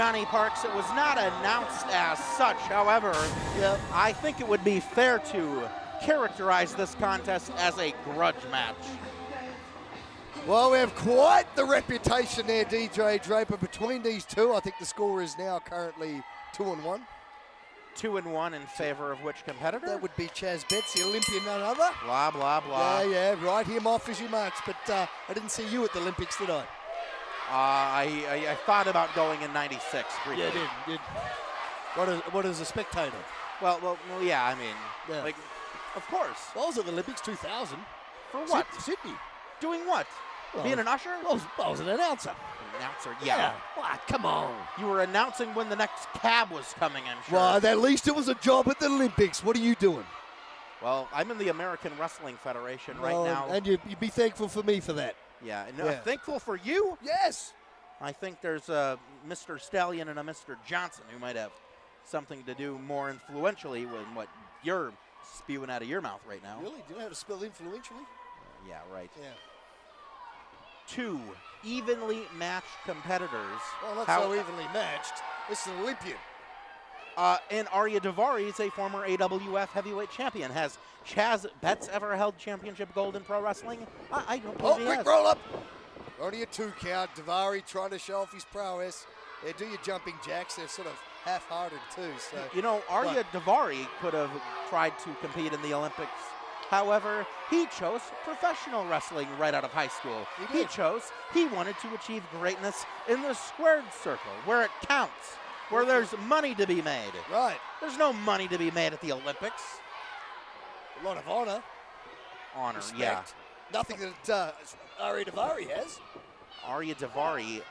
Johnny Parks. It was not announced as such. However, I think it would be fair to characterize this contest as a grudge match. Well, we have quite the reputation there, DJ Draper, between these two. I think the score is now currently 2-1. 2-1 in favor of which competitor? That would be Chaz Betts, the Olympian, none other. Blah, blah, blah. Yeah, write him off as you must, but I didn't see you at the Olympics, did I? I thought about going in '96. Briefly. Yeah, did. What is a spectator? Well, yeah, I mean, like, of course. Well, I was at the Olympics 2000. For what? Sydney. Doing what? Well, being an usher? I was an announcer. An announcer, yeah. What? Come on. You were announcing when the next cab was coming, I'm sure. Well, at least it was a job at the Olympics. What are you doing? Well, I'm in the American Wrestling Federation right now. And you'd be thankful for me for that. Yeah, and thankful for you? Yes. I think there's a Mr. Stallion and a Mr. Johnson who might have something to do more influentially with what you're spewing out of your mouth right now. Really? Do you know how to spell influentially? Yeah, right. Yeah. Two evenly matched competitors. Well, not so evenly matched. This is an Olympian. And Arya Daivari is a former AWF heavyweight champion. Has Chaz Betts ever held championship gold in pro wrestling? I don't believe he has. Quick roll up. Only a 2 count. Daivari trying to show off his prowess. Yeah, do your jumping jacks. They're sort of half-hearted too. So you know, Arya Daivari could have tried to compete in the Olympics. However, he chose professional wrestling right out of high school. He wanted to achieve greatness in the squared circle, where it counts, where there's money to be made. Right. There's no money to be made at the Olympics. A lot of honor. Honor, respect. yeah. Nothing that Arya Daivari has. Arya Daivari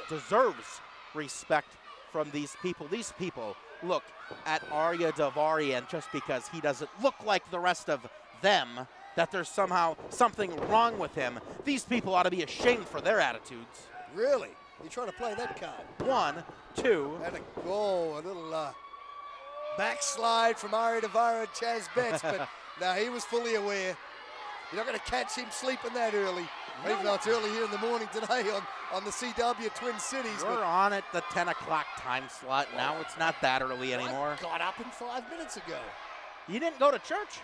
deserves respect from these people. These people look at Arya Daivari, and just because he doesn't look like the rest of them, that there's somehow something wrong with him, these people ought to be ashamed for their attitudes. Really? You're trying to play that card? 1, 2. And a little backslide from Arya Daivari and Chaz Betts, but no, he was fully aware. You're not going to catch him sleeping that early, even though it's early here in the morning today on the CW Twin Cities. We're on at the 10 o'clock time slot now. It's not that early anymore. I got up in 5 minutes ago. You didn't go to church?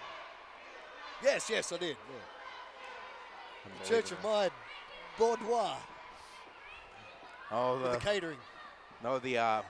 Yes, I did. Yeah. The church of my boudoir. Oh, the catering. No, the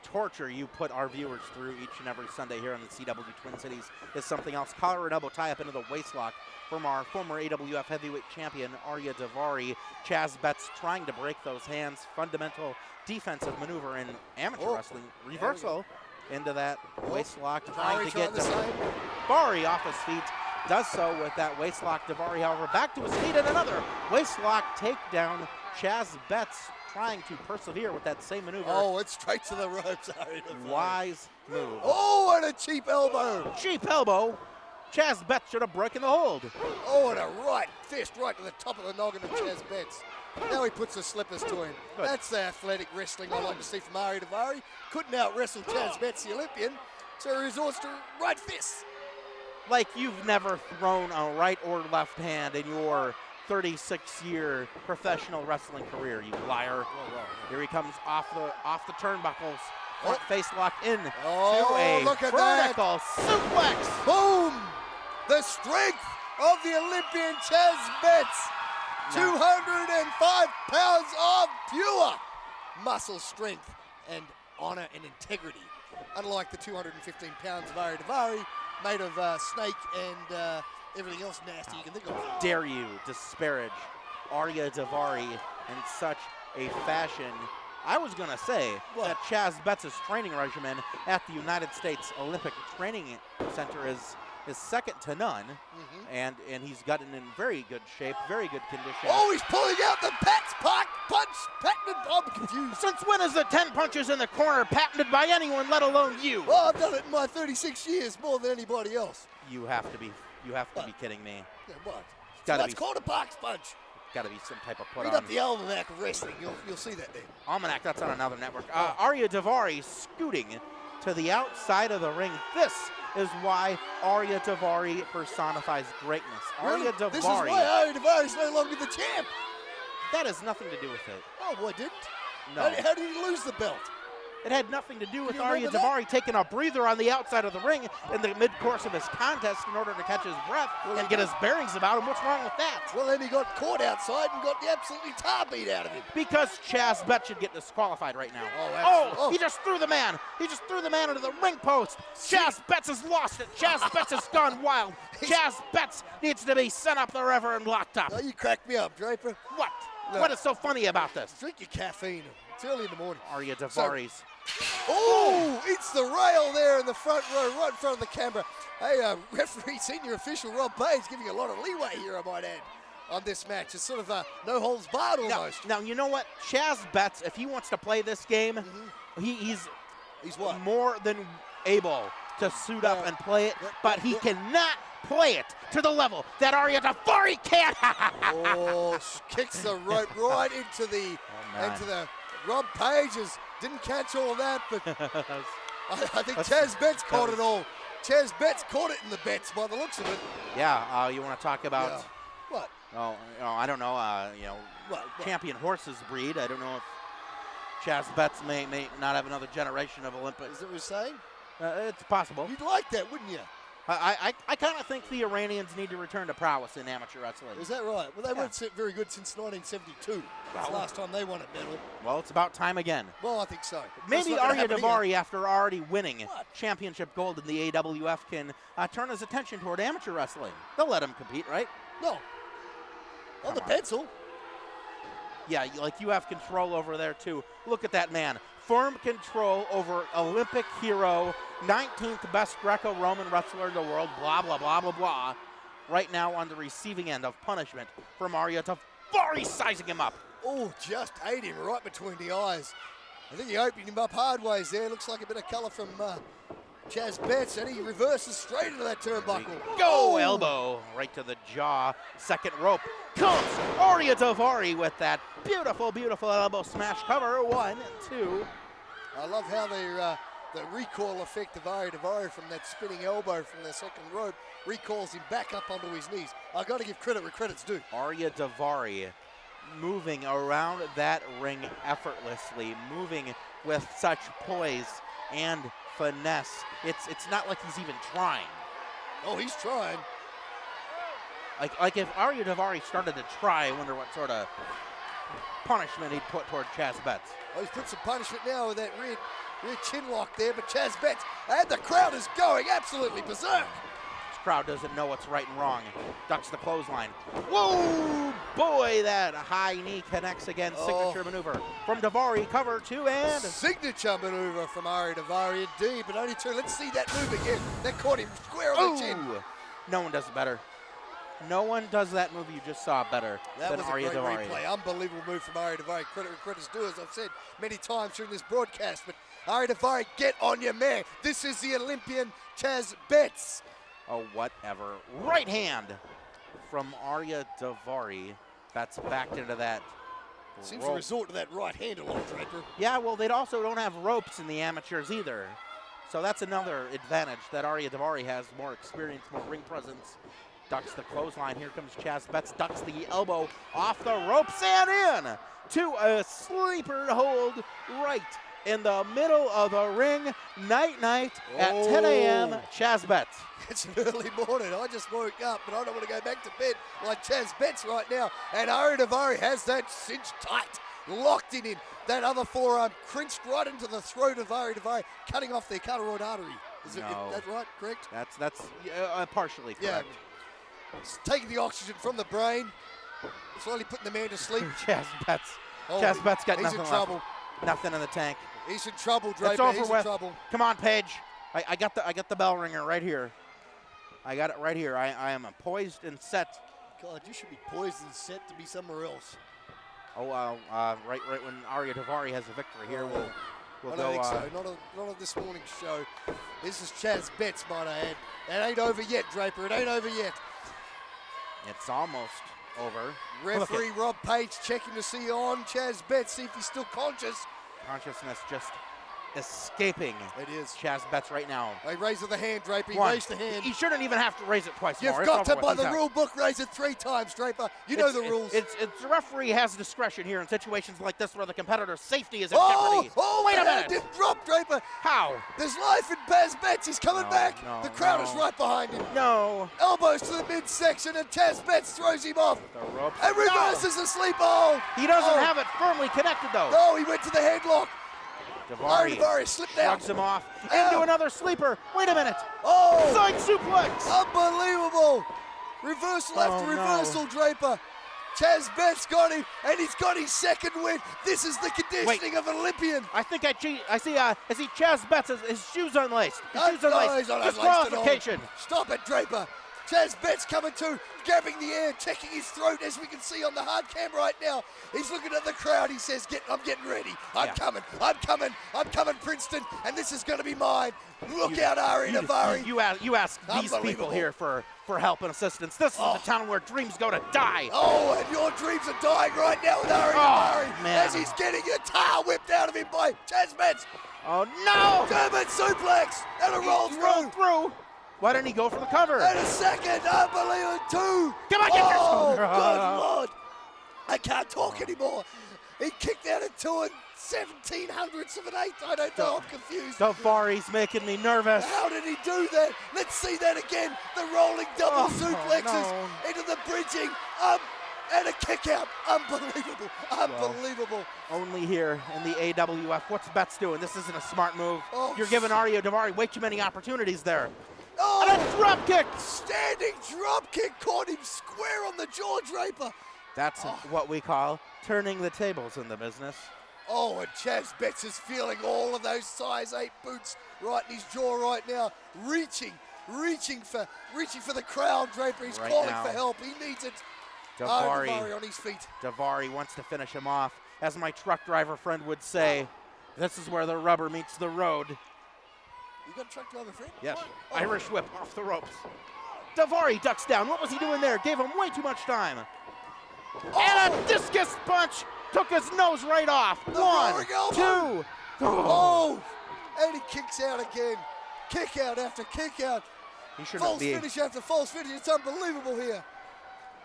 torture you put our viewers through each and every Sunday here on the CW Twin Cities is something else. Collar and elbow tie up into the waistlock from our former AWF heavyweight champion, Arya Daivari. Chaz Betts trying to break those hands. Fundamental defensive maneuver in amateur wrestling. Reversal into that waistlock. Trying to get Daivari off his feet. Does so with that waistlock. Daivari, however, back to his feet and another waistlock takedown. Chaz Betts trying to persevere with that same maneuver. Oh, it's straight to the ropes. Wise move. Oh, and a cheap elbow. Cheap elbow. Chaz Betts should have broken the hold. Oh, and a right fist right to the top of the noggin of Chaz Betts. Now he puts the slippers to him. Good. That's the athletic wrestling I like to see from Arya Daivari. Couldn't out-wrestle Chaz Betts, the Olympian, so he resorts to right fists. Like you've never thrown a right or left hand in your 36-year professional wrestling career, you liar. Here he comes off the turnbuckles. Front face lock in to a vertical suplex. Boom! The strength of the Olympian Chaz Betts. 205 pounds of pure muscle strength and honor and integrity. Unlike the 215 pounds of Arya Daivari, made of snake and everything else nasty you can think of. Dare you disparage Arya Daivari in such a fashion? I was going to say that Chaz Betts' training regimen at the United States Olympic Training Center is second to none, and he's gotten in very good shape, very good condition. Oh, he's pulling out the Pat's Park punch, patented. I'm confused. Since when is the 10 punches in the corner patented by anyone, let alone you? Well, I've done it in my 36 years more than anybody else. You have to be kidding me. Yeah, what? That's called a Parks punch. Got to be some type of put on. Read up the Almanac of Wrestling. You'll see that there. Almanac, that's on another network. Arya Daivari scooting to the outside of the ring. This is why Arya Daivari personifies greatness. Arya Daivari. This is why Arya Daivari is no longer the champ. That has nothing to do with it. Oh, what didn't? No. How did he lose the belt? It had nothing to do with you Arya remember that? Daivari taking a breather on the outside of the ring in the mid-course of his contest in order to catch his breath and get his bearings about him. What's wrong with that? Well, then he got caught outside and got the absolutely tar beat out of him. Because Chaz Bet should get disqualified right now. Oh, absolutely. He just threw the man. He just threw the man into the ring post. Chaz Betts has lost it. Chaz Betts has gone wild. Chaz Betts needs to be sent up the river and locked up. Oh, you cracked me up, Draper. What? No. What is so funny about this? Drink your caffeine. It's early in the morning. Arya Daivari's. Oh, it's the rail there in the front row, right in front of the camera. Hey, referee, senior official Rob Page giving a lot of leeway here, I might add, on this match. It's sort of no holds barred almost. Now, you know what? Chaz Betts, if he wants to play this game, he's what? more than able to suit up and play it, but he cannot play it to the level that Arya Daivari can. Oh, kicks the rope right into the Rob Pages. Didn't catch all of that, but I think Chaz Betts caught it all. Chaz Betts caught it in the bets by the looks of it. Yeah, you want to talk about? Yeah. What? Oh, I don't know. What? Champion horses breed. I don't know if Chaz Betts may not have another generation of Olympics. Is that what you're saying? It's possible. You'd like that, wouldn't you? I kind of think the Iranians need to return to prowess in amateur wrestling. Is that right? Well, they weren't very good since 1972. That's the last time they won a medal. Well, it's about time again. Well, I think so. Maybe Arya Daivari, after already winning What? championship gold in the AWF, can turn his attention toward amateur wrestling. They'll let him compete, right? No. On the pencil. Yeah, like you have control over there, too. Look at that man. Firm control over Olympic hero, 19th best Greco-Roman wrestler in the world, blah, blah, blah, blah, blah. Right now on the receiving end of punishment from Arya Daivari, sizing him up. Oh, just ate him right between the eyes. I think he opened him up hard ways there. Looks like a bit of colour from Chaz Betts, and he reverses straight into that turnbuckle. Go elbow right to the jaw. Second rope comes Arya Daivari with that beautiful, beautiful elbow smash cover. 1, 2. I love how the recoil effect of Arya Daivari from that spinning elbow from the second rope recalls him back up onto his knees. I've got to give credit where credit's due. Arya Daivari moving around that ring effortlessly, moving with such poise and finesse. It's not like he's even trying. Oh, he's trying. Like if Arya Daivari started to try, I wonder what sort of punishment he'd put toward Chaz Betts. Oh, he's put some punishment now with that rear chin lock there, but Chaz Betts, and the crowd is going absolutely berserk. This crowd doesn't know what's right and wrong. Ducks the clothesline. Whoa, boy, that high knee connects again. Signature maneuver from Daivari, cover 2 and... Signature maneuver from Arya Daivari indeed, but only 2. Let's see that move again. That caught him square on the chin. No one does it better. No one does that move you just saw better than Arya Daivari. That was a great replay. Unbelievable move from Arya Daivari. Credit where credit's due, as I've said many times during this broadcast. But Arya Daivari, get on your man. This is the Olympian Chaz Betts. Oh, whatever. Right hand from Arya Daivari. That's backed into that Seems to resort to that right hand a lot, Draper. Yeah, well, they also don't have ropes in the amateurs either. So that's another advantage that Arya Daivari has. More experience, more ring presence. Ducks the clothesline. Here comes Chaz Betts. Ducks the elbow off the ropes and in to a sleeper hold right in the middle of the ring. Night at 10 a.m. Chaz Betts. It's an early morning. I just woke up, but I don't want to go back to bed like Chaz Betts right now. And Arya Daivari has that cinched tight, locked in him. That other forearm crinched right into the throat of Arya Daivari, cutting off their carotid artery. Is that right? Correct? That's partially correct. Yeah. It's taking the oxygen from the brain, slowly putting the man to sleep. Chaz Betts. Oh, Chaz Betts got nothing in trouble. left. Nothing in the tank. He's in trouble, Draper. It's over He's with. in trouble. Come on, Paige. I got the bell ringer right here. I got it right here. I am poised and set. God, you should be poised and set to be somewhere else. Oh, right when Arya Daivari has a victory here, we'll I go. don't think so. Not on this morning's show. This is Chaz Betts, might I add. It ain't over yet, Draper. It ain't over yet. It's almost over. Referee Rob Page checking to see on Chaz Betts, see if he's still conscious. Consciousness just escaping It is. Chaz Betts right now. He raises the hand, Draper. He One. raised the hand. He shouldn't even have to raise it twice You've more. got It's to, over by with. the He's out. rule book, raise it 3 times, Draper. You know the rules. It's the referee has discretion here in situations like this where the competitor's safety is in Oh, jeopardy. oh, Wait a the hand minute. didn't drop, Draper. How? There's life in Baz Betts. He's coming No, back. no, The crowd no. is right behind him. No. Elbows to the midsection, and Chaz Betts throws him off. The ropes. And reverses the sleep hold. He doesn't Oh. have it firmly connected though. No, he went to the headlock. Daivari Daivari slipped out. shrugs him off Ow. into another sleeper. Wait a minute. Oh, Side suplex. unbelievable. Reversal Oh, after reversal, Draper. Chaz Betts got him, and he's got his second win. This is the conditioning of an Olympian. I think I see Chaz Betts, his shoes unlaced. His shoes No, unlaced. he's not unlaced at all. Disqualification. Stop it, Draper. Chaz Betts coming to, grabbing the air, checking his throat, as we can see on the hard cam right now. He's looking at the crowd. He says, I'm getting ready. I'm coming, Princeton, and this is going to be mine. Look out, Arya Daivari. You ask these people Unbelievable. here for help and assistance. This is the town where dreams go to die. Oh, and your dreams are dying right now with Arya Daivari, man. as he's getting a tail whipped out of him by Chaz Betts. Oh no! German suplex, and a roll He rolled through. Why didn't he go for the cover? And a second, unbelievable, 2. Come on, get your Oh, shoulder. good Lord. I can't talk anymore. He kicked out at 2 17/100ths of an eighth. I don't know, I'm confused. Daivari's making me nervous. How did he do that? Let's see that again. The rolling double suplexes no. into the bridging, and a kick out. Unbelievable. Only here in the AWF. What's Betts doing? This isn't a smart move. Oh, You're giving Arya Daivari way too many opportunities there. Oh, And a drop kick. standing drop kick caught him square on the jaw, Draper. That's what we call turning the tables in the business. Oh, and Chaz Betts is feeling all of those size 8 boots right in his jaw right now. Reaching for the crowd, Draper. He's Right calling now. for help. He needs it. Daivari. Daivari on his feet. Daivari wants to finish him off. As my truck driver friend would say, this is where the rubber meets the road. You got a truck driver friend? Yes. Oh. Irish whip off the ropes. Daivari ducks down. What was he doing there? Gave him way too much time. And a discus punch took his nose right off. The 1, roaring elbow. 2. Oh, and he kicks out again. Kick out after kick out. He shouldn't False be. finish after false finish. It's unbelievable here.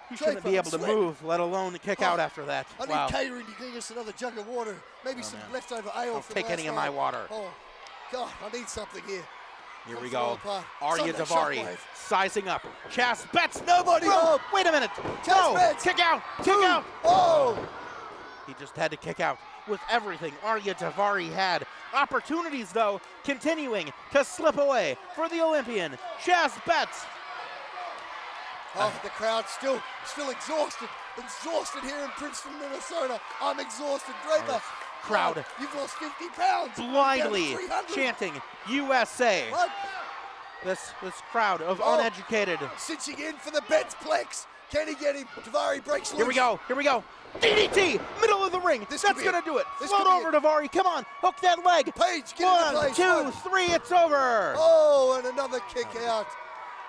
He shouldn't be able to Sweat. move, let alone kick out after that. I need Wow. catering to get us another jug of water. Maybe some man. leftover ale Don't from take last any of my night. water. Oh, God, I need something here. Here we Something go. all apart. Arya Sunday Daivari Shockwave. sizing up. Chaz Betts. Nobody Bro, up. wait a minute. Chaz No. Betts. Kick out. Kick 2. out. Oh, He just had to kick out with everything Arya Daivari had. Opportunities, though, continuing to slip away for the Olympian, Chaz Betts. oh, the crowd still exhausted. Exhausted here in Princeton, Minnesota. I'm exhausted, Draper. Crowd You've lost 50 pounds. blindly You're down to 300. chanting USA. What? This crowd of Oh. uneducated. Cinching in for the Betts-plex. Can he get him? Daivari breaks loose. Here we go. Here we go. DDT, middle of the ring. This That's could be gonna it. do it. This Float could be over, Daivari. Come on, hook that leg. Page, get into 1, place. 2, 1. 3. It's over. Oh, and another kick out.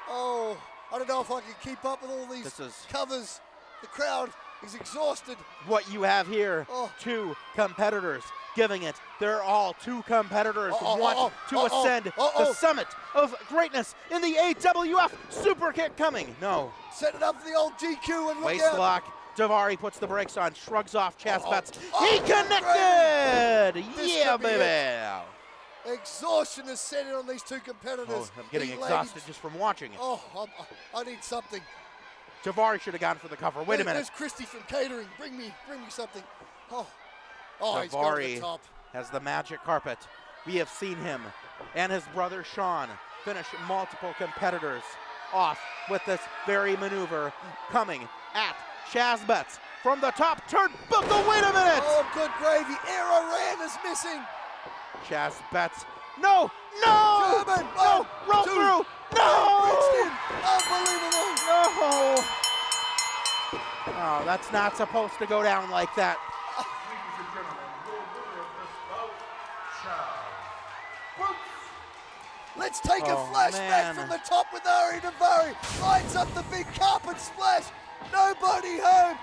Oh, I don't know if I can keep up with all these This is- covers. The crowd is exhausted. What you have here, Oh. 2 competitors giving it. They're all 2 competitors want to ascend the summit of greatness in the AWF Super Kick coming. No. Set it up for the old GQ and look Waist out. lock. Daivari puts the brakes on, shrugs off Chaz Betts. Oh, He connected! This Yeah, could be baby! Exhaustion is set in on these 2 competitors. Oh, I'm getting These exhausted ladies- just from watching it. Oh, I need something. Daivari should have gone for the cover. Wait a minute. There's Christy from catering. Bring me something. Oh, he's gone to the Daivari top. has the magic carpet. We have seen him and his brother Sean finish multiple competitors off with this very maneuver coming at Chaz Betts from the top turnbuckle. Wait a minute! Oh, good gravy. Arrow Ran is missing. Chaz Betts. No! No! German. No! 1, Roll 2. through! No! Princeton. Unbelievable. No! Oh, that's not supposed to go down like that. Let's take a Oh, flashback man. from the top with Arya Daivari. Lights up the big carpet splash. Nobody home.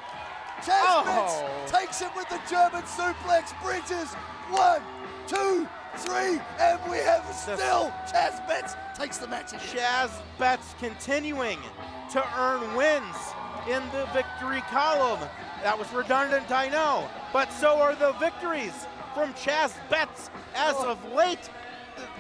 Chaz Oh. Betts takes it with the German suplex. Bridges. 1, 2, 3, and we have still Chaz Betts takes the match again. Chaz Betts continuing to earn wins in the victory column. That was redundant, I know, but so are the victories from Chaz Betts as of late.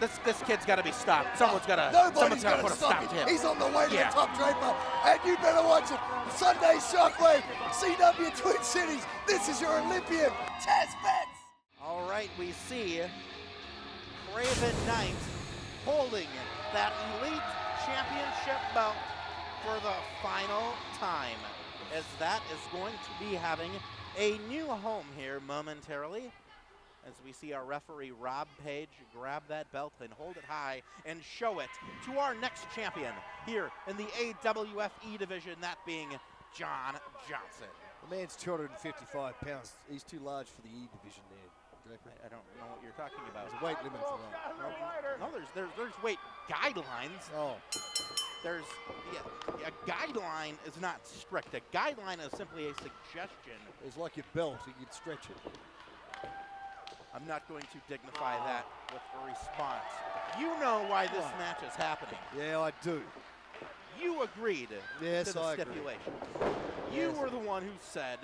This kid's got to be stopped. Someone's got to put a stop to him. He's on the way to the top, Draper, and you better watch it. Sunday Shockwave, CW Twin Cities. This is your Olympian, Chaz Betts. All right, we see Craven Knight holding that Elite Championship belt for the final time, as that is going to be having a new home here momentarily, as we see our referee Rob Page grab that belt and hold it high and show it to our next champion here in the AWFE division, that being John Johnson. The man's 255 pounds. He's too large for the E division there, Draper. I don't know what you're talking about. There's a weight limit for that. No, there's weight guidelines. Oh. A guideline is not strict. A guideline is simply a suggestion. It's like your belt, you can stretch it. I'm not going to dignify that with a response. You know why this match is happening. Yeah, I do. You agreed to the stipulation. You were the one who said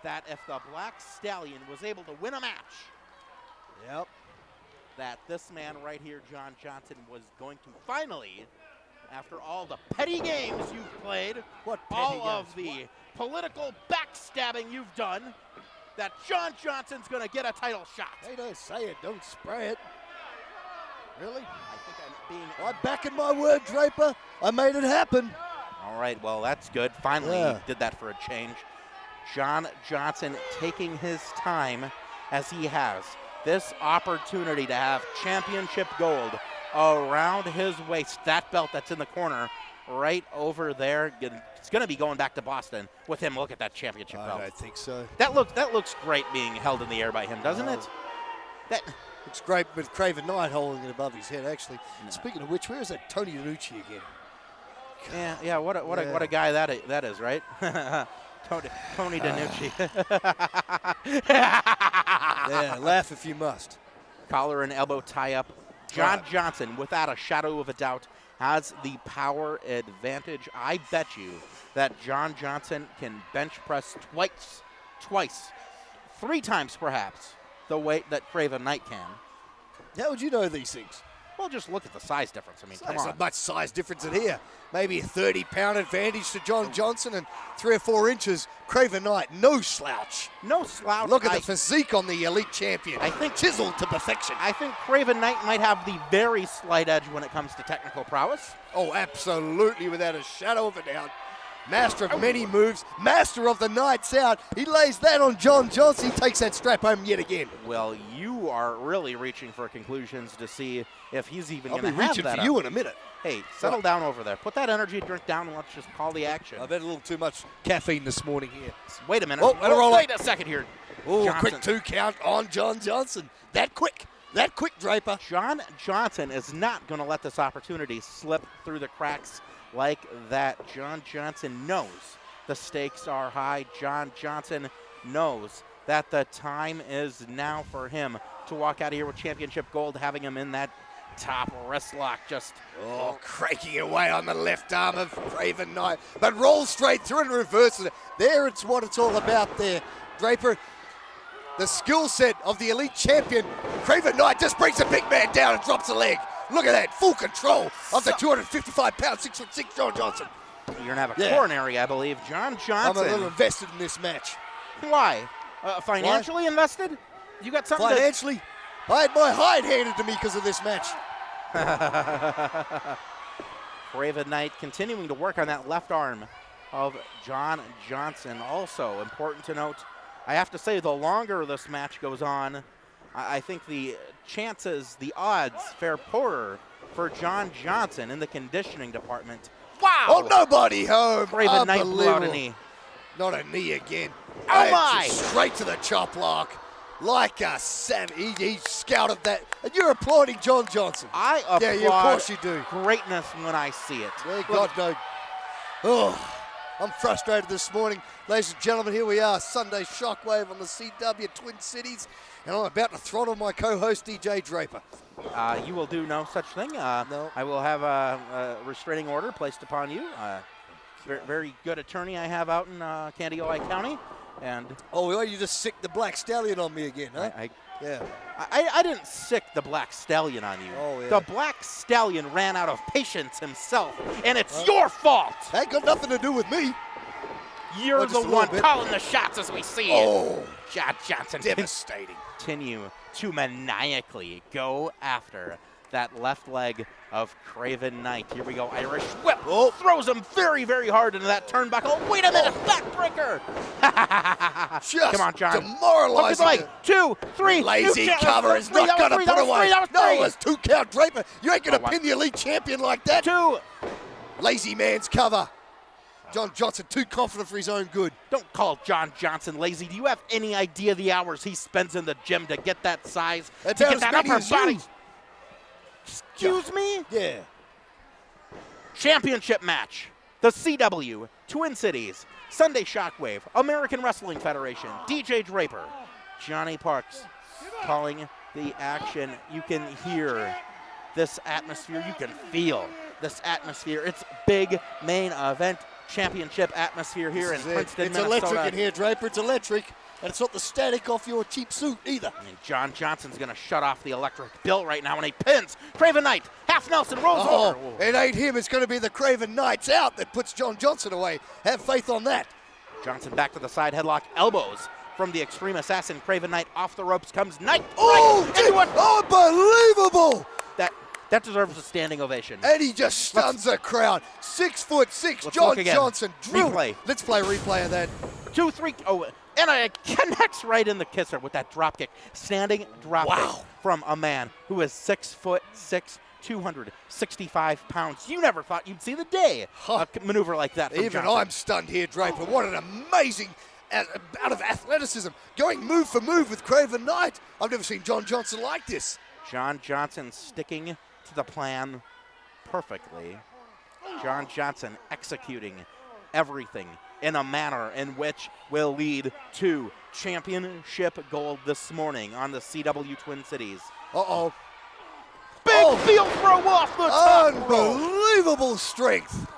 that if the Black Stallion was able to win a match, that this man right here, John Johnson, was going to finally, after all the petty games you've played, all of the political backstabbing you've done, that John Johnson's going to get a title shot. Hey, don't say it. Don't spray it. Really? I think I'm being... I'm backing my word, Draper. I made it happen. All right, well, that's good. Finally, he did that for a change. John Johnson taking his time as he has this opportunity to have championship gold around his waist. That belt that's in the corner right over there. It's going to be going back to Boston with him. Look at that championship belt. I think so. That looks great being held in the air by him, doesn't it? That looks great with Craven Knight holding it above his head, actually. No. Speaking of which, where is that Tony DiNucci again? Yeah. What a guy that is, right? Tony DiNucci. Yeah, laugh if you must. Collar and elbow tie up. John Johnson, without a shadow of a doubt, has the power advantage. I bet you that John Johnson can bench press twice, 3 times perhaps, the weight that Craven Knight can. How would you know these things? Well, just look at the size difference. I mean, come on. There's not much size difference in here. Maybe a 30-pound advantage to John Johnson and 3 or 4 inches. Craven Knight, no slouch. No slouch. Look at the physique on the elite champion. I think chiseled to perfection. I think Craven Knight might have the very slight edge when it comes to technical prowess. Oh, absolutely, without a shadow of a doubt. Master of many moves, master of the Nights Out. He lays that on John Johnson. He takes that strap home yet again. Well, you are really reaching for conclusions to see if he's even going to have that. I'll be reaching for you in a minute. Hey, settle down over there. Put that energy drink down and let's just call the action. I've had a little too much caffeine this morning here. Wait a minute. Wait a second here. Oh, quick 2 count on John Johnson. That quick, Draper. John Johnson is not going to let this opportunity slip through the cracks like that. John Johnson knows the stakes are high. John Johnson knows that the time is now for him to walk out of here with championship gold, having him in that top wrist lock. Just cranking away on the left arm of Craven Knight, but rolls straight through and reverses it. There, it's what it's all about there, Draper. The skill set of the elite champion. Craven Knight just brings the big man down and drops a leg. Look at that, full control of the 255-pound, 6'6" John Johnson. You're going to have a coronary, I believe. John Johnson. I'm a little invested in this match. Why? Financially invested? You got something financially? I had my hide handed to me because of this match. Craven Knight continuing to work on that left arm of John Johnson. Also important to note, I have to say, the longer this match goes on, I think the chances, the odds fare poorer for John Johnson in the conditioning department. Wow! Oh, nobody home. Craven Knight blew out a knee. Not a knee again. Oh, my! Straight to the chop block. Like a savage. He scouted that. And you're applauding John Johnson. I applaud of course you do. Greatness when I see it. Yeah, God, no. Oh. I'm frustrated this morning. Ladies and gentlemen, here we are, Sunday Shockwave on the CW Twin Cities, and I'm about to throttle my co-host, DJ Draper. You will do no such thing. No. I will have a restraining order placed upon you. Very good attorney I have out in Candioi County. And oh, well, you just sicked the Black Stallion on me again, huh? Yeah. I didn't sick the Black Stallion on you. Oh, yeah. The Black Stallion ran out of patience himself, and it's your fault. That ain't got nothing to do with me. You're the one calling the shots as we see it. John Johnson. Devastating. Continue to maniacally go after that left leg of Craven Knight. Here we go, Irish whip. Oh. Throws him very, very hard into that turnbuckle. Wait a minute, backbreaker. Just come on, John. Demoralizing. Hook his leg. 2, 3. Lazy cover is not going to put away. No, it's 2 count, Draper. You ain't going to pin the elite champion like that. 2. Lazy man's cover. John Johnson too confident for his own good. Don't call John Johnson lazy. Do you have any idea the hours he spends in the gym to get that size? To get that upper body? Excuse me? Yeah. Championship match. The CW, Twin Cities, Sunday Shockwave, American Wrestling Federation, DJ Draper, Johnny Parks calling the action. You can hear this atmosphere. You can feel this atmosphere. It's big main event championship atmosphere here in Princeton, it's Minnesota. It's electric in here, Draper. It's electric. And it's not the static off your cheap suit either. And John Johnson's going to shut off the electric bill right now when he pins Craven Knight. Half Nelson rolls over. It ain't him. It's going to be the Craven Knights out that puts John Johnson away. Have faith on that. Johnson back to the side headlock. Elbows from the Extreme Assassin. Craven Knight off the ropes comes Knight. Oh, unbelievable. That deserves a standing ovation. And he just stuns the crowd. 6'6", John Johnson. Replay. Let's play a replay of that. 2, 3. Oh, and it connects right in the kisser with that drop kick. Standing drop kick from a man who is 6'6", 265 pounds. You never thought you'd see the day a maneuver like that from Even Johnson. I'm stunned here, Draper. What an amazing out of athleticism. Going move for move with Craven Knight. I've never seen John Johnson like this. John Johnson sticking to the plan perfectly. John Johnson executing everything in a manner in which will lead to championship gold this morning on the CW Twin Cities. Big field throw off the top. Unbelievable strength.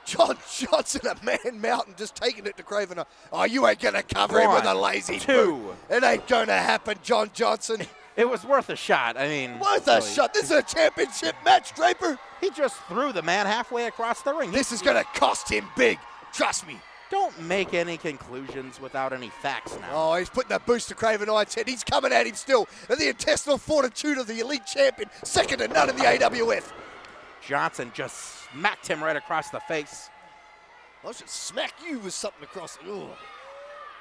John Johnson, a man mountain, just taking it to Craven. Oh, you ain't going to cover him with a lazy boot. It ain't going to happen, John Johnson. It was worth a shot. I mean, worth a shot. This is a championship match, Draper. He just threw the man halfway across the ring. This is going to cost him big. Trust me. Don't make any conclusions without any facts now. Oh, he's putting a boost to Craven Knight's head. He's coming at him still. And the intestinal fortitude of the elite champion, second to none in the AWF. Johnson just smacked him right across the face. I should smack you with something across the... Ooh.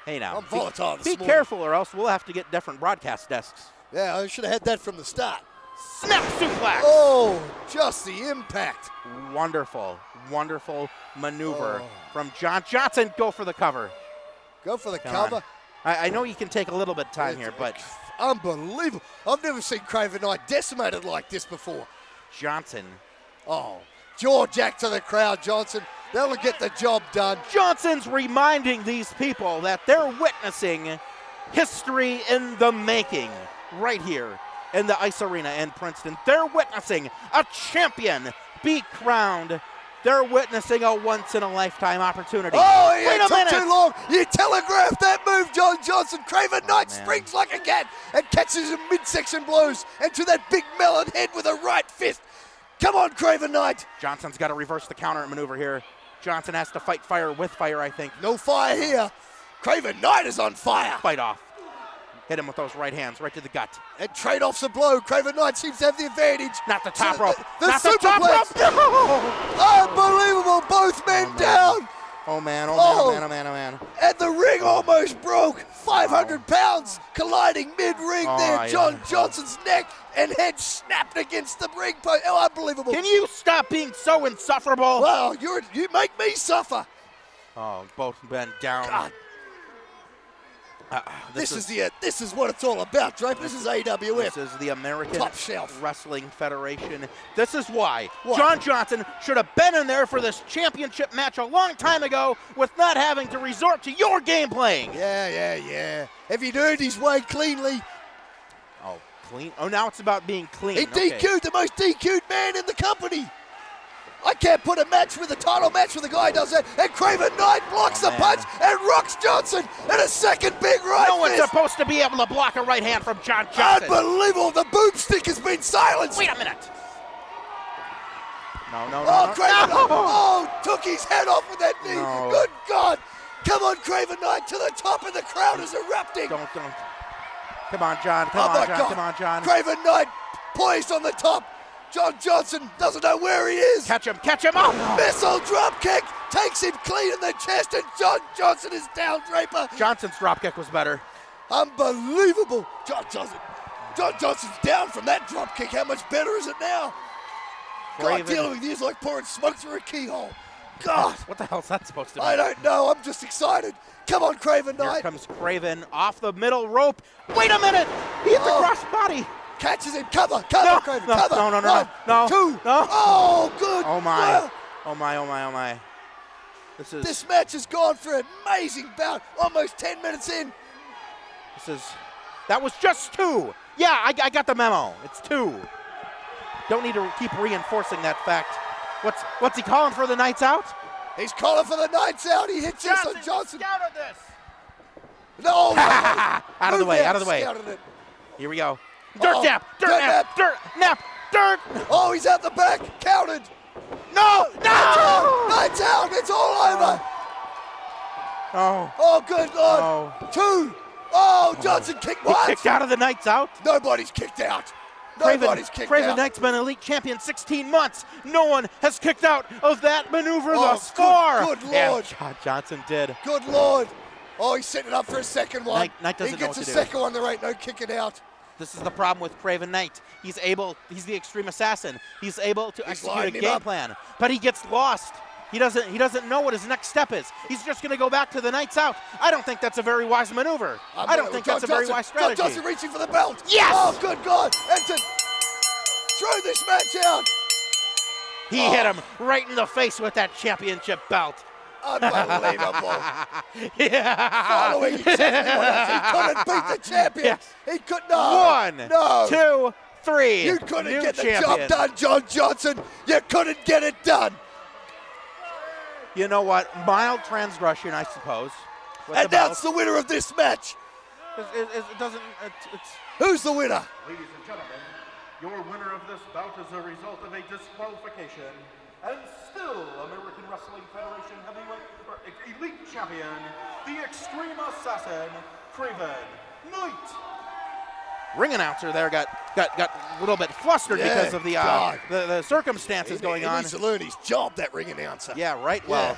Hey now, I'm volatile this morning. Be careful or else we'll have to get different broadcast desks. Yeah, I should have had that from the start. Snap suplex! Oh, just the impact. Wonderful, wonderful maneuver from John Johnson. Go for the cover. Go for the cover. I know you can take a little bit of time here, but... Unbelievable. I've never seen Craven Knight decimated like this before. Johnson. Oh, jaw jack to the crowd, Johnson. That'll get the job done. Johnson's reminding these people that they're witnessing history in the making right here in the Ice Arena in Princeton. They're witnessing a champion be crowned. They're witnessing a once-in-a-lifetime opportunity. Oh, it took too long. You telegraphed that move, John Johnson. Craven Knight springs like a cat and catches him midsection blows into that big melon head with a right fist. Come on, Craven Knight. Johnson's got to reverse the counter maneuver here. Johnson has to fight fire with fire, I think. No fire here. Craven Knight is on fire. Fight off. Hit him with those right hands, right to the gut. And trade-off's a blow. Craven Knight seems to have the advantage. Not the top rope. Not the top rope. No. Unbelievable. Both men down. Oh, man. Oh, man. Oh, man. Oh, man. And the ring almost broke. 500 pounds colliding mid-ring there. John Johnson's neck and head snapped against the ring post. Oh, unbelievable. Can you stop being so insufferable? Well, you make me suffer. Oh, both men down. God. This is what it's all about, Draper. This is AWF. This is the American Top shelf Wrestling Federation. This is why John Johnson should have been in there for this championship match a long time ago with not having to resort to your game playing. Yeah. If he'd earned his way cleanly. Oh, clean? Oh, now it's about being clean. He DQ'd the most DQ'd man in the company. I can't put a title match with a guy who does that. And Craven Knight blocks the punch and rocks Johnson and a second big right No one's fist. supposed to be able to block a right hand from John Johnson. Unbelievable. The boomstick has been silenced. Wait a minute. No. Craven Knight. Oh, took his head off with that knee. No. Good God. Come on, Craven Knight to the top, and the crowd is erupting. Don't. Come on, John. Come on, John. Craven Knight poised on the top. John Johnson doesn't know where he is. Catch him. Oh. Missile drop kick takes him clean in the chest, and John Johnson is down, Draper. Johnson's drop kick was better. Unbelievable. John Johnson's down from that drop kick. How much better is it now? God, dealing with these like pouring smoke through a keyhole. God. What the hell is that supposed to be? I don't know. I'm just excited. Come on, Craven Knight. Here comes Craven off the middle rope. Wait a minute. He hit the cross body. Catches him. Cover, no, Craven, no, cover. No. 1, 2. No. Oh, good. Oh, my. Oh, my. This match has gone for an amazing bout. Almost 10 minutes in. That was just 2. Yeah, I got the memo. It's 2. Don't need to keep reinforcing that fact. What's he calling for the Knights Out? He's calling for the Knights Out. He hits this on Johnson. Scouted this. No. Out of the way. Scouted it. Here we go. Dirt nap. Oh, he's out the back. Counted. No. Knights Out. It's all over. Oh, good Lord. 2. Oh, Johnson kicked what? He kicked out of the Knights Out. Nobody's kicked out. Craven Knight's been elite champion 16 months. No one has kicked out of that maneuver thus far. Good Lord. And Johnson did. Good Lord. Oh, he's setting up for a second one. Knight doesn't know what to do. He gets a second one. There ain't no kicking out. This is the problem with Craven Knight. He's the extreme assassin. He's able to execute a game plan, but he gets lost. He doesn't know what his next step is. He's just going to go back to the Knights Out. I don't think that's a very wise maneuver. I don't think that's a very wise strategy. John Johnson reaching for the belt. Yes! Oh, good God. And to throw this match out. He hit him right in the face with that championship belt. Unbelievable. Yeah. Following exactly what else. He couldn't beat the champion. Yes. He could not. 1, 2, 3. You couldn't get the champion. job done, John Johnson. You couldn't get it done. You know what? Mild transgression, I suppose. And that's the winner of this match. Who's the winner? Ladies and gentlemen, your winner of this bout is a result of a disqualification and still American Wrestling Federation heavyweight elite champion, the Extreme Assassin, Craven Knight. Ring announcer there got a little bit flustered because of the circumstances going on. He needs to learn his job, that ring announcer. Yeah, right. Well,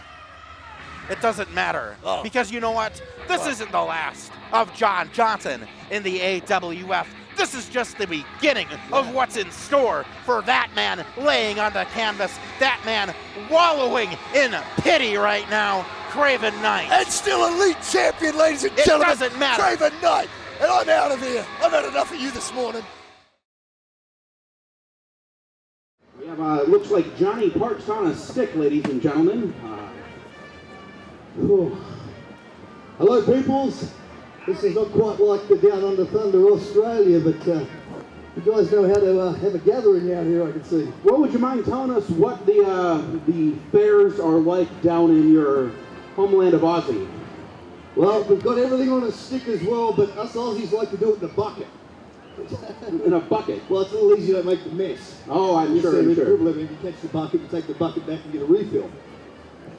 it doesn't matter because you know what? This isn't the last of John Johnson in the AWF. This is just the beginning of what's in store for that man laying on the canvas, that man wallowing in pity right now, Craven Knight. And still elite champion, ladies and gentlemen. It doesn't matter. Craven Knight. And I'm out of here. I've had enough of you this morning. We have, looks like Johnny Parks on a stick, ladies and gentlemen. Hello, peoples. This is not quite like the Down Under Thunder Australia, but you guys know how to have a gathering out here, I can see. Well, would you mind telling us what the fairs are like down in your homeland of Aussie? Well, we've got everything on a stick as well, but us Aussies like to do it in a bucket. In a bucket? Well, it's a little easier to make the mess. Oh, I'm sure. If you catch the bucket, you take the bucket back and get a refill.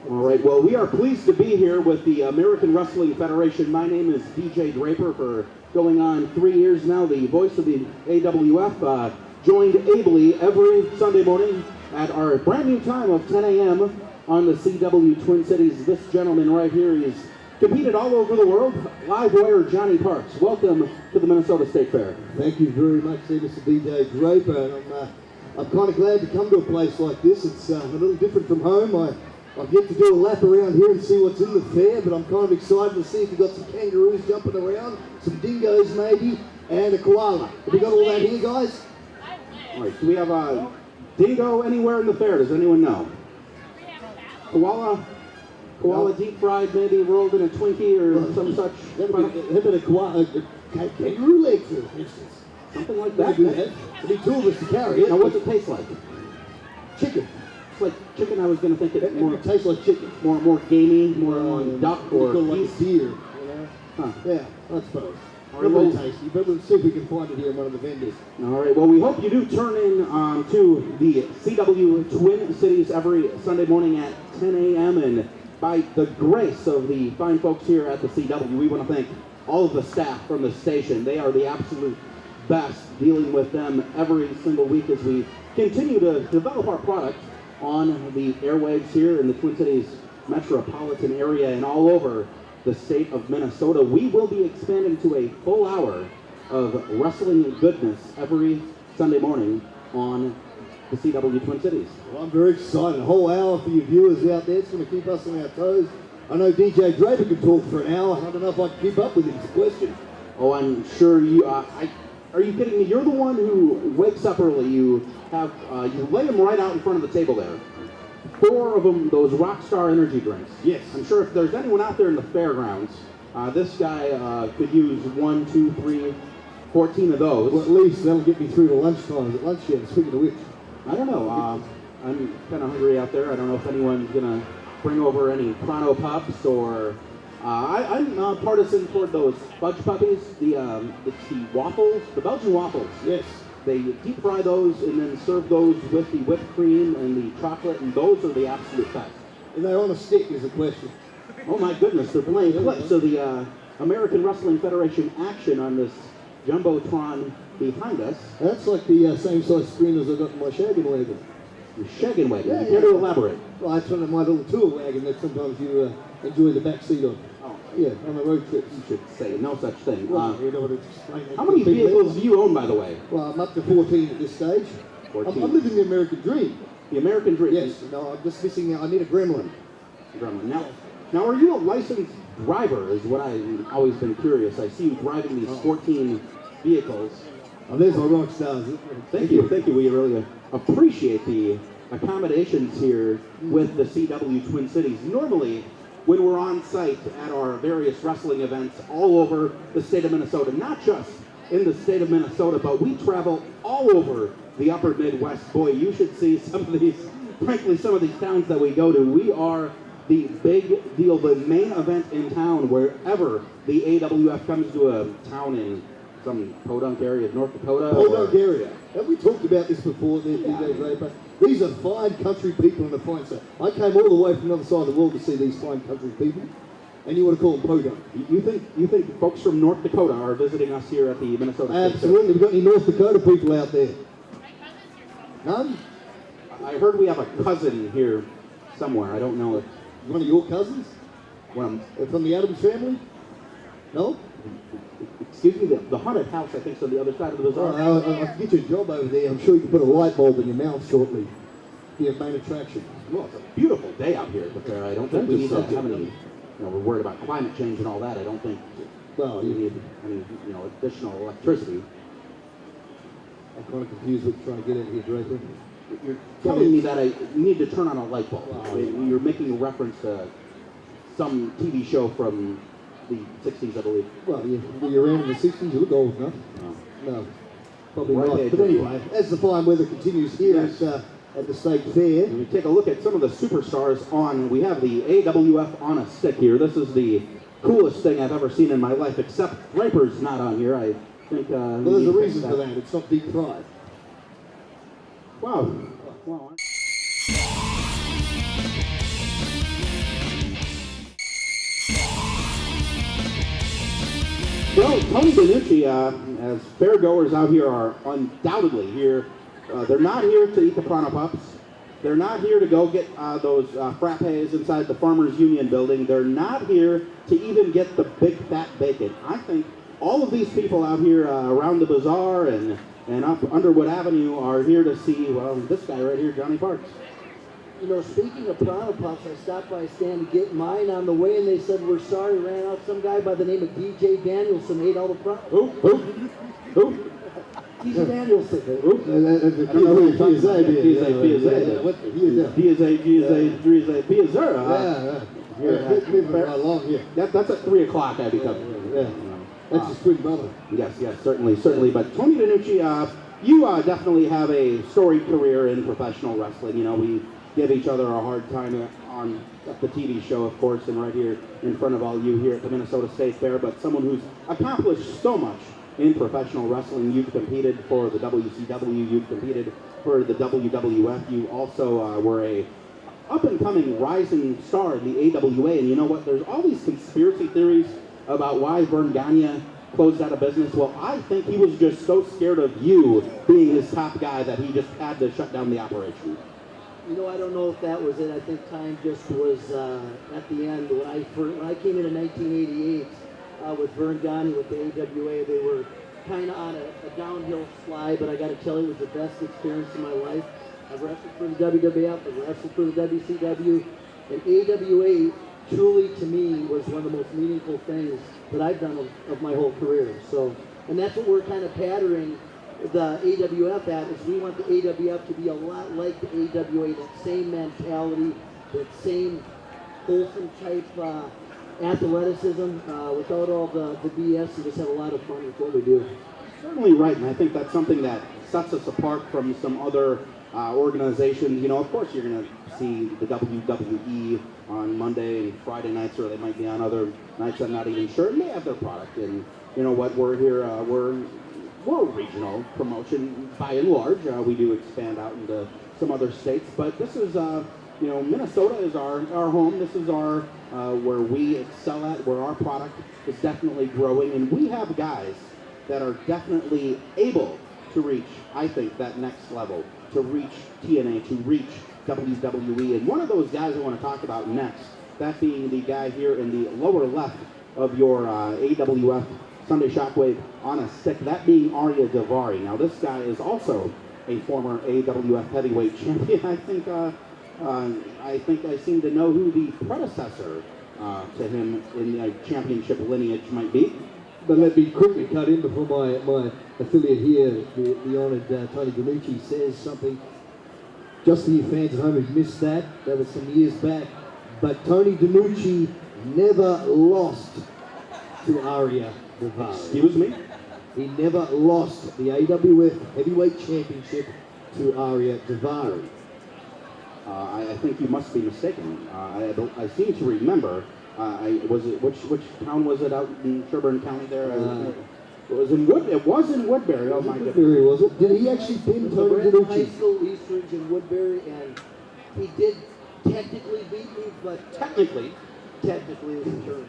All right, well, we are pleased to be here with the American Wrestling Federation. My name is DJ Draper, for going on 3 years now, the voice of the AWF, joined ably every Sunday morning at our brand new time of 10 a.m. on the CW Twin Cities. This gentleman right here is competed all over the world, live wire Johnny Parks. Welcome to the Minnesota State Fair. Thank you very much, Mr. DJ Draper. And I'm kind of glad to come to a place like this. It's a little different from home. I I've yet to do a lap around here and see what's in the fair, but I'm kind of excited to see if we've got some kangaroos jumping around, some dingoes maybe, and a koala. Have we got all that here, guys? All right, do we have a dingo anywhere in the fair? Does anyone know? Koala deep fried, maybe rolled in a Twinkie or some such. Have a koala, kangaroo leg, for instance. Something like that. There'll be two of us to carry it. Now, what's it taste like? Chicken. It's like chicken. I was going to think it more. It tastes like chicken. More gamey, more duck or like a deer. You know? Huh. Yeah, I suppose. All right, Very tasty, but we'll see if we can find it here in one of the vendors. All right, well, we hope you do turn in to the CW Twin Cities every Sunday morning at 10 a.m. And by the grace of the fine folks here at the CW, we want to thank all of the staff from the station. They are the absolute best, dealing with them every single week as we continue to develop our product on the airwaves here in the Twin Cities metropolitan area and all over the state of Minnesota. We will be expanding to a full hour of wrestling goodness every Sunday morning on the CW Twin Cities. Well, I'm very excited. A whole hour for you viewers out there. It's going to keep us on our toes. I know DJ Draper can talk for an hour. I don't know if I can keep up with him. It's a question. Oh, I'm sure you... are you kidding me? You're the one who wakes up early. You lay them right out in front of the table there. 4 of them, those Rockstar energy drinks. Yes. I'm sure if there's anyone out there in the fairgrounds, this guy could use 1, 2, 3, 14 of those. Well, at least that'll get me through to lunchtime. At lunchtime, speaking of which. I don't know. I'm kind of hungry out there. I don't know if anyone's going to bring over any Pronto Pups or... I'm partisan toward those fudge puppies, it's the waffles, the Belgian waffles. Yes. They deep fry those and then serve those with the whipped cream and the chocolate, and those are the absolute best. And they're on a stick is a question. Oh my goodness, they're playing clips of the American Wrestling Federation action on this Jumbotron behind us. That's like the same size screen as I got in my shaggin' wagon. The shaggin' wagon, Yeah, care to elaborate? Well, that's one of my little tour wagon that sometimes you enjoy the back seat on. Oh, yeah, on the road trips. You should say no such thing. Well, you know what it's like. How many vehicles do you own, by the way? Well, I'm up to 14 at this stage. 14. I'm living the American dream. The American dream? Yes, no, I'm just missing, I need a gremlin. Now, are you a licensed driver is what I've always been curious. I see you driving these 14 vehicles. Oh, there's my rock stars. Thank you. We really appreciate the accommodations here with the CW Twin Cities. Normally, when we're on site at our various wrestling events all over the state of Minnesota, not just in the state of Minnesota, but we travel all over the upper Midwest. Boy, you should see some of these towns that we go to. We are the big deal, the main event in town wherever the AWF comes to a town in some podunk area of North Dakota. Podunk area. Have we talked about this before there, DJ Draper? These are fine country people in the fine state. I came all the way from the other side of the world to see these fine country people, and you want to call them podunk. You think folks from North Dakota are visiting us here at the Minnesota State Absolutely. We've got any North Dakota people out there? None? I heard we have a cousin here somewhere. I don't know if... One of your cousins? From the Adams family? No? Excuse me, the haunted house, I think, is on the other side of the bazaar. I can get you a job over there. I'm sure you can put a light bulb in your mouth shortly. Be a main attraction. Well, it's a beautiful day out here, but I don't think we need to have any... we're worried about climate change and all that. I don't think we need any, additional electricity. I'm kind of confused what you're trying to get at here, Draper. You're telling me that I need to turn on a light bulb. Wow. You're making a reference to some TV show from the 60s, I believe. Well, were you around in the 60s? You look old enough. No, probably not. But anyway, as the fine weather continues here at the State Fair. We take a look at some of the superstars on. We have the AWF on a stick here. This is the coolest thing I've ever seen in my life, except Draper's not on here. I think. Well, there's a reason for that. It's not deep fried. Wow. Well, Tony Benucci, as fairgoers out here are undoubtedly here. They're not here to eat the Pronto Pups. They're not here to go get those frappes inside the Farmers Union building. They're not here to even get the big fat bacon. I think all of these people out here around the bazaar and up Underwood Avenue are here to see, well, this guy right here, Johnny Parks. You know, speaking of Prana Puffs, I stopped by a stand to get mine on the way, and they said, we're sorry, ran out some guy by the name of DJ Danielson ate all the Prana. Who? DJ Danielson. I don't know who you're talking about. That's at 3 o'clock I become. Yeah. That's his twin brother. Yes, certainly. But Tony DiNucci, you definitely have a storied career in professional wrestling. You know, we give each other a hard time on the TV show, of course, and right here in front of all you here at the Minnesota State Fair, but someone who's accomplished so much in professional wrestling. You've competed for the WCW, you've competed for the WWF, you also were a up-and-coming rising star in the AWA, and you know what, there's all these conspiracy theories about why Vern Gagne closed out of business. Well, I think he was just so scared of you being his top guy that he just had to shut down the operation. You know, I don't know if that was it. I think time just was at the end. When I came in 1988 with Vern Gagne with the AWA, they were kind of on a downhill slide, but I got to tell you, it was the best experience of my life. I've wrestled for the WWF, I've wrestled for the WCW, and AWA truly, to me, was one of the most meaningful things that I've done of my whole career. So, and that's what we're kind of patterning the AWF at, is we want the AWF to be a lot like the AWA, that same mentality, that same wholesome type athleticism, without all the BS, and just have a lot of fun with what we do. Certainly right, and I think that's something that sets us apart from some other organizations. You know, of course, you're going to see the WWE on Monday and Friday nights, or they might be on other nights. I'm not even sure. And they have their product, and you know what? We're here. We're a regional promotion by and large. We do expand out into some other states, but this is, you know, Minnesota is our home. This is our where we excel at, where our product is definitely growing, and we have guys that are definitely able to reach, I think, that next level, to reach TNA, to reach WWE. And one of those guys I want to talk about next, that being the guy here in the lower left of your AWF Sunday Shockwave on a stick, that being Arya Daivari. Now this guy is also a former AWF heavyweight champion. I think I seem to know who the predecessor to him in the championship lineage might be. But let me quickly cut in before my affiliate here, the honoured Tony DiNucci, says something. Just for you fans at home who missed that, that was some years back. But Tony DiNucci never lost to Arya Daivari. Excuse me? He never lost the AWF Heavyweight Championship to Arya Daivari. I think you must be mistaken. I seem to remember. Which town was it out in Sherburne County there? It was in Woodbury. Oh my goodness. Woodbury, was it? Did he actually pin Tony DiNucci? High School, Eastridge, and Woodbury, and he did technically beat me, but technically is the term.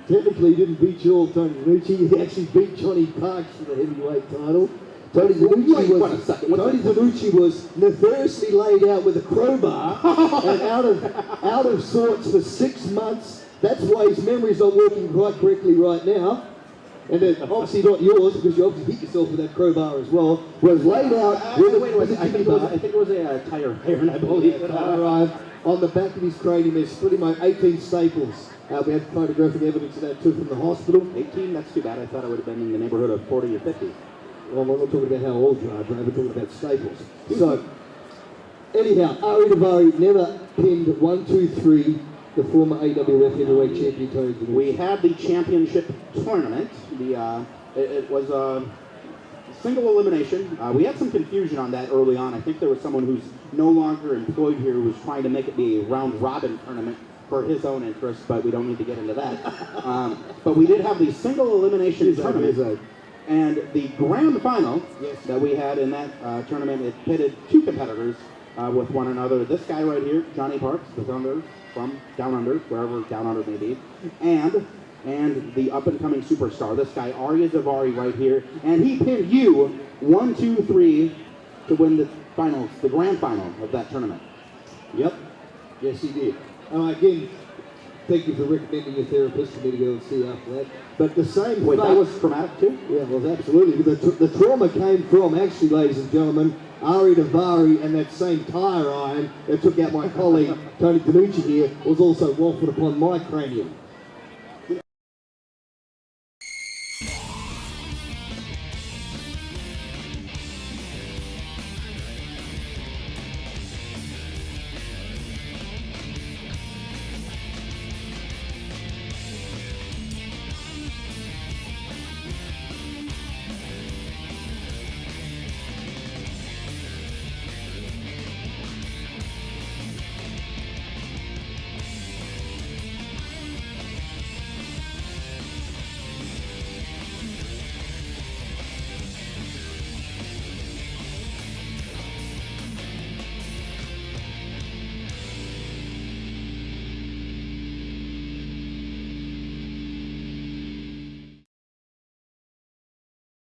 Technically, he didn't beat your old Tony DiNucci. He actually beat Johnny Parks for the heavyweight title. Tony DiNucci was nefariously laid out with a crowbar and out of sorts for 6 months. That's why his memory's not working quite correctly right now. And then obviously not yours, because you obviously hit yourself with that crowbar as well. Was laid out with I think it was a tire iron, I believe. On the back of his cranium, there's pretty much 18 staples. We had photographic evidence of that too from the hospital. 18? That's too bad. I thought it would have been in the neighborhood of 40 or 50. Well, we're not talking about how old you are, Dre, we're talking about staples. So, anyhow, Arya Daivari never pinned 1, 2, 3, the former AWF heavyweight champion Tony DiNucci. We had the championship tournament. It was a single elimination. We had some confusion on that early on. I think there was someone who's no longer employed here who was trying to make it be a round-robin tournament for his own interest, but we don't need to get into that. But we did have the single elimination tournament. And the grand final that we had in that tournament, it pitted two competitors with one another. This guy right here, Johnny Parks, from Down Under, wherever Down Under may be, and the up-and-coming superstar, this guy, Arya Daivari right here, and he pinned you 1, 2, 3 to win the finals, the grand final of that tournament. Yep. Yes, he did. Again, thank you for recommending your therapist for me to go and see after that. But the same Wait, that was traumatic too? Yeah, well, absolutely. The trauma came from, actually, ladies and gentlemen, Arya Daivari and that same tire iron that took out my colleague Tony DiNucci here was also waffled upon my cranium.